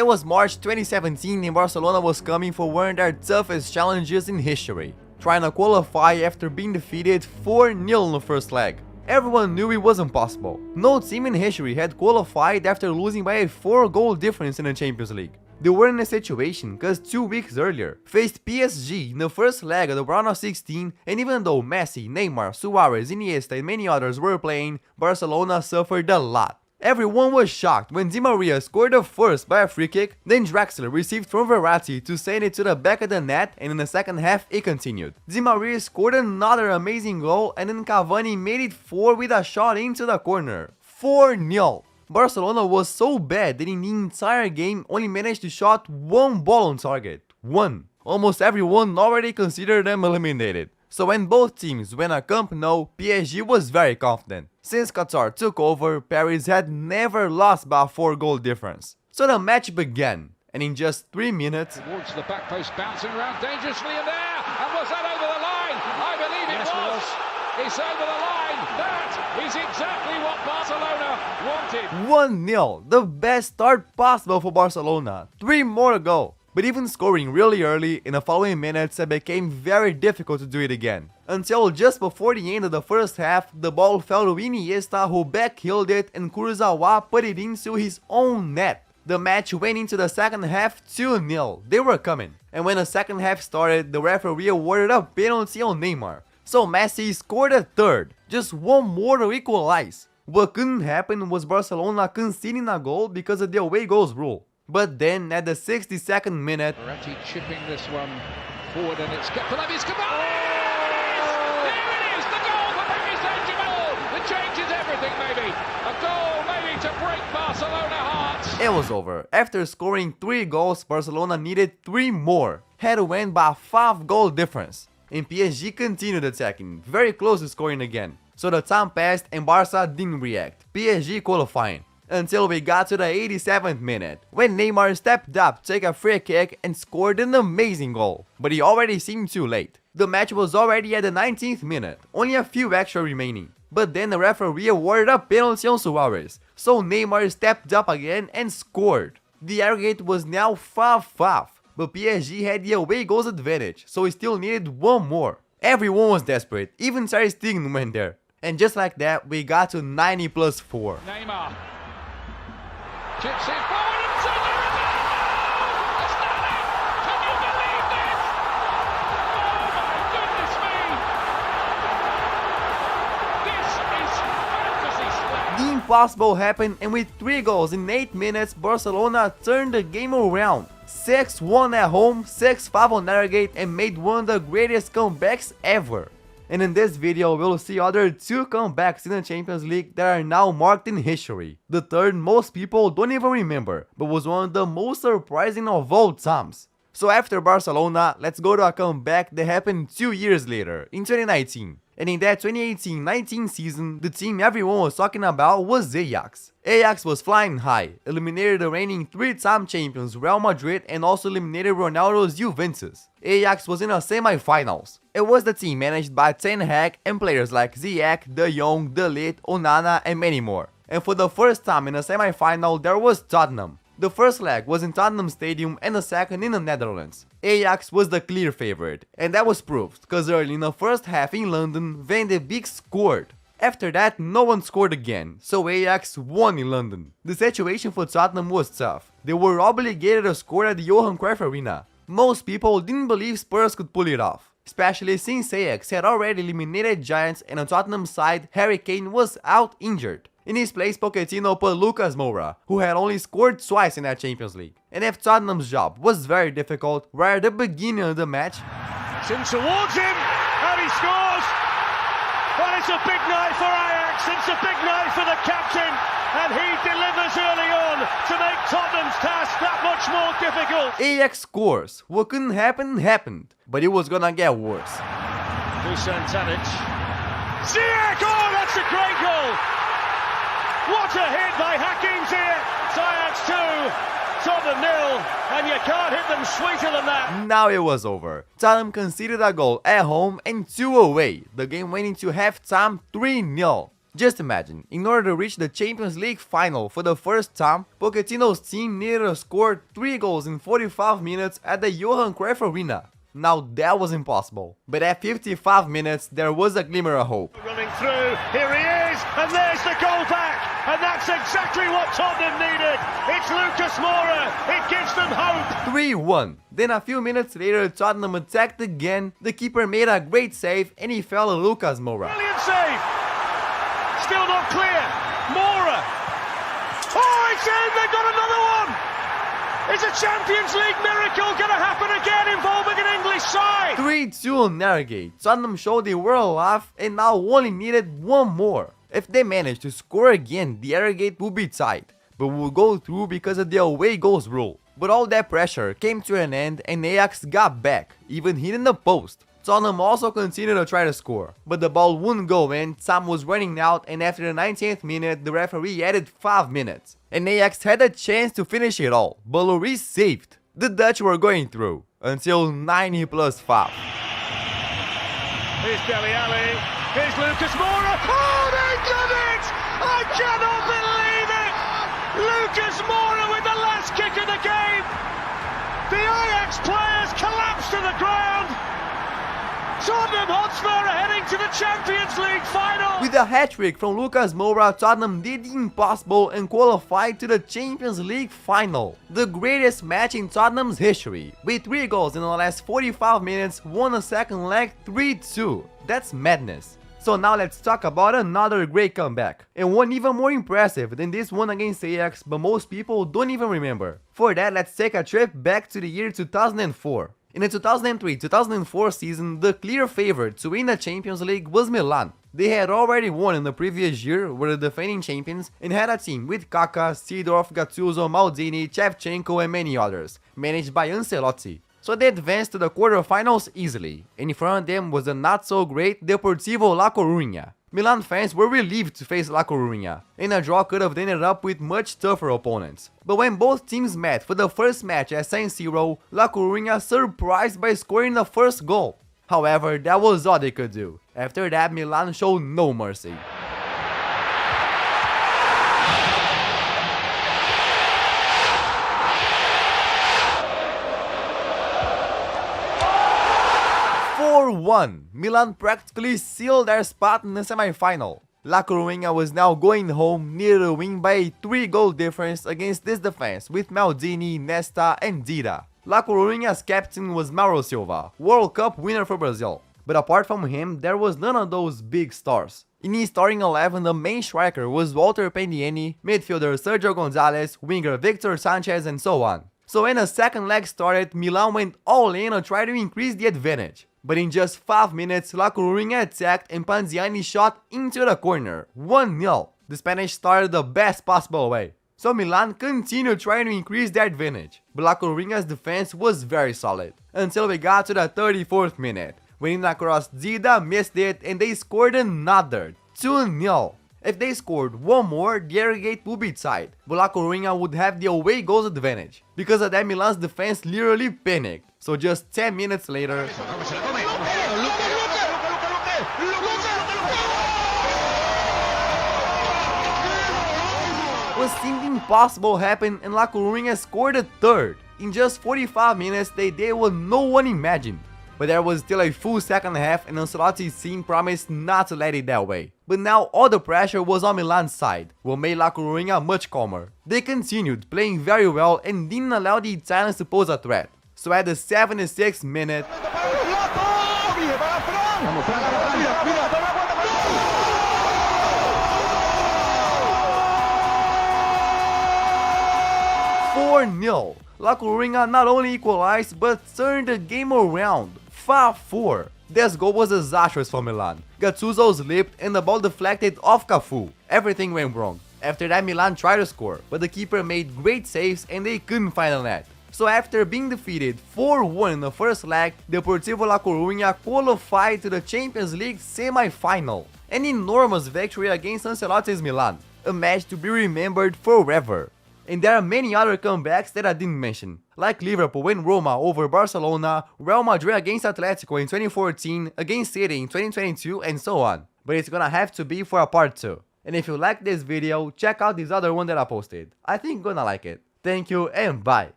It was March 2017 and Barcelona was coming for one of their toughest challenges in history, trying to qualify after being defeated 4-0 in the first leg. Everyone knew it was impossible. No team in history had qualified after losing by a 4-goal difference in the Champions League. They were in a situation because 2 weeks earlier faced PSG in the first leg of the round of 16, and even though Messi, Neymar, Suarez, Iniesta and many others were playing, Barcelona suffered a lot. Everyone was shocked when Di Maria scored the first by a free kick, then Draxler received from Verratti to send it to the back of the net, and in the second half it continued. Di Maria scored another amazing goal, and then Cavani made it 4 with a shot into the corner. 4-0. Barcelona was so bad that in the entire game only managed to shot one ball on target. One. Almost everyone already considered them eliminated. So when both teams went at Camp Nou, PSG was very confident. Since Qatar took over, Paris had never lost by a 4-goal difference. So the match began, and in just 3 minutes, towards the back post, bouncing around dangerously in there, and was that over the line? I believe it was. It's over the line. That is exactly what Barcelona wanted. 1-0, the best start possible for Barcelona. 3 more to go. But even scoring really early, in the following minutes it became very difficult to do it again. Until just before the end of the first half, the ball fell to Iniesta, who backheeled it, and Kurzawa put it into his own net. The match went into the second half 2-0, they were coming. And when the second half started, the referee awarded a penalty on Neymar. So Messi scored a third, just one more to equalize. What couldn't happen was Barcelona conceding a goal because of the away goals rule. But then at the 62nd minute, Verratti chipping this one forward, and it's got Cavani's There it is, the goal for Paris Saint-Germain. It changes everything, maybe. A goal maybe to break Barcelona hearts. It was over. After scoring 3 goals, Barcelona needed 3 more. Had to win by a 5-goal difference. And PSG continued attacking, very close to scoring again. So the time passed and Barca didn't react. PSG qualifying. Until we got to the 87th minute, when Neymar stepped up to take a free kick and scored an amazing goal. But he already seemed too late. The match was already at the 19th minute, only a few extra remaining. But then the referee awarded a penalty on Suarez, so Neymar stepped up again and scored. The aggregate was now 5-5, but PSG had the away goals advantage, so he still needed one more. Everyone was desperate, even Ter Stegen went there. And just like that, we got to 90 plus 4. Neymar chips it forward and Sergio Aguero! It's done it! Can you believe this? Oh my goodness me! This is fantasy stuff. The impossible happened, and with 3 goals in 8 minutes, Barcelona turned the game around. 6-1 at home, 6-5 on aggregate, and made one of the greatest comebacks ever. And in this video, we'll see other 2 comebacks in the Champions League that are now marked in history. The third most people don't even remember, but was one of the most surprising of all times. So after Barcelona, let's go to a comeback that happened 2 years later, in 2019. And in that 2018-19 season, the team everyone was talking about was Ajax. Ajax was flying high, eliminated the reigning 3-time champions Real Madrid and also eliminated Ronaldo's Juventus. Ajax was in the semi-finals. It was the team managed by Ten Hag and players like Ziyech, De Jong, De Ligt, Onana and many more. And for the first time in a semi-final there was Tottenham. The first leg was in Tottenham Stadium and the second in the Netherlands. Ajax was the clear favorite, and that was proved, cause early in the first half in London, Van de Beek scored. After that, no one scored again, so Ajax won in London. The situation for Tottenham was tough. They were obligated to score at the Johan Cruyff Arena. Most people didn't believe Spurs could pull it off, especially since Ajax had already eliminated giants and on Tottenham's side, Harry Kane was out injured. In his place, Pochettino put Lucas Moura, who had only scored twice in that Champions League. And if Tottenham's job was very difficult, right at the beginning of the match, it's in towards him, and he scores! Well, it's a big night for Ajax, it's a big night for the captain, and he delivers early on to make Tottenham's task that much more difficult. Ajax scores. What couldn't happen, happened. But it was gonna get worse. Dusan Tadic. Ziyech! Oh, that's a great goal! What a hit by Hakim Ziyech! Ajax 2, Tottenham 0, and you can't hit them sweeter than that. Now it was over. Tottenham conceded a goal at home and 2 away. The game went into halftime 3-0. Just imagine, in order to reach the Champions League final for the first time, Pochettino's team needed to score 3 goals in 45 minutes at the Johan Cruyff Arena. Now that was impossible, but at 55 minutes there was a glimmer of hope. Running through, here he is, and there's the goal back, and that's exactly what Tottenham needed. It's Lucas Moura, it gives them hope. 3-1. Then a few minutes later Tottenham attacked again, the keeper made a great save and he fell to Lucas Moura. Brilliant save, still not clear, Moura, oh it's in, they've got another one. Is a Champions League miracle going to happen again involving an English side? 3-2 on Narragate. Tottenham showed they were alive and now only needed one more. If they manage to score again, the Narragate will be tight, but will go through because of the away goals rule. But all that pressure came to an end and Ajax got back, even hitting the post. Tottenham also continued to try to score, but the ball wouldn't go in, time was running out, and after the 90th minute the referee added 5 minutes. And Ajax had a chance to finish it all, but Lloris saved. The Dutch were going through, until 90 plus 5. Here's Dele Alli, here's Lucas Moura, oh they did it! I cannot believe it! Lucas Moura with the last kick of the game! The Ajax players collapsed to the ground! Tottenham Hotspur are heading to the Champions League final! With a hat-trick from Lucas Moura, Tottenham did the impossible and qualified to the Champions League final. The greatest match in Tottenham's history. With 3 goals in the last 45 minutes, won the second leg 3-2. That's madness. So now let's talk about another great comeback. And one even more impressive than this one against Ajax, but most people don't even remember. For that, let's take a trip back to the year 2004. In the 2003-2004 season, the clear favorite to win the Champions League was Milan. They had already won in the previous year, were the defending champions, and had a team with Kaka, Seedorf, Gattuso, Maldini, Shevchenko and many others, managed by Ancelotti. So they advanced to the quarterfinals easily, and in front of them was the not-so-great Deportivo La Coruna. Milan fans were relieved to face La Coruna, and a draw could have ended up with much tougher opponents. But when both teams met for the first match at San Siro, La Coruna surprised by scoring the first goal. However, that was all they could do. After that, Milan showed no mercy. Milan practically sealed their spot in the semi-final. La Coruna was now going home, needed to win by a 3-goal difference against this defense with Maldini, Nesta and Dida. La Coruna's captain was Mauro Silva, World Cup winner for Brazil. But apart from him, there was none of those big stars. In his starting 11, the main striker was Walter Pendieni, midfielder Sergio Gonzalez, winger Victor Sanchez and so on. So when the second leg started, Milan went all in to try to increase the advantage. But in just 5 minutes, La Coruna attacked and Panziani shot into the corner, 1-0. The Spanish started the best possible way. So Milan continued trying to increase their advantage, but La Coruna's defense was very solid, until we got to the 34th minute, when in across Dida missed it and they scored another, 2-0. If they scored one more, the aggregate would be tied, but La Coruna would have the away goals advantage. Because of that, Milan's defense literally panicked. So just 10 minutes later, what seemed impossible happened and La Coruna scored a third. In just 45 minutes, they did what no one imagined. But there was still a full second half and Ancelotti's team promised not to let it that way. But now all the pressure was on Milan's side, what made La Coruna much calmer. They continued playing very well and didn't allow the Italians to pose a threat. So at the 76th minute, La Coruna not only equalized but turned the game around, 5-4. This goal was disastrous for Milan. Gattuso slipped and the ball deflected off Cafu. Everything went wrong. After that, Milan tried to score, but the keeper made great saves and they couldn't find a net. So after being defeated 4-1 in the first leg, Deportivo La Coruna qualified to the Champions League semi-final. An enormous victory against Ancelotti's Milan, a match to be remembered forever. And there are many other comebacks that I didn't mention, like Liverpool and Roma over Barcelona, Real Madrid against Atletico in 2014, against City in 2022 and so on. But it's gonna have to be for a part 2. And if you like this video, check out this other one that I posted. I think you're gonna like it. Thank you and bye.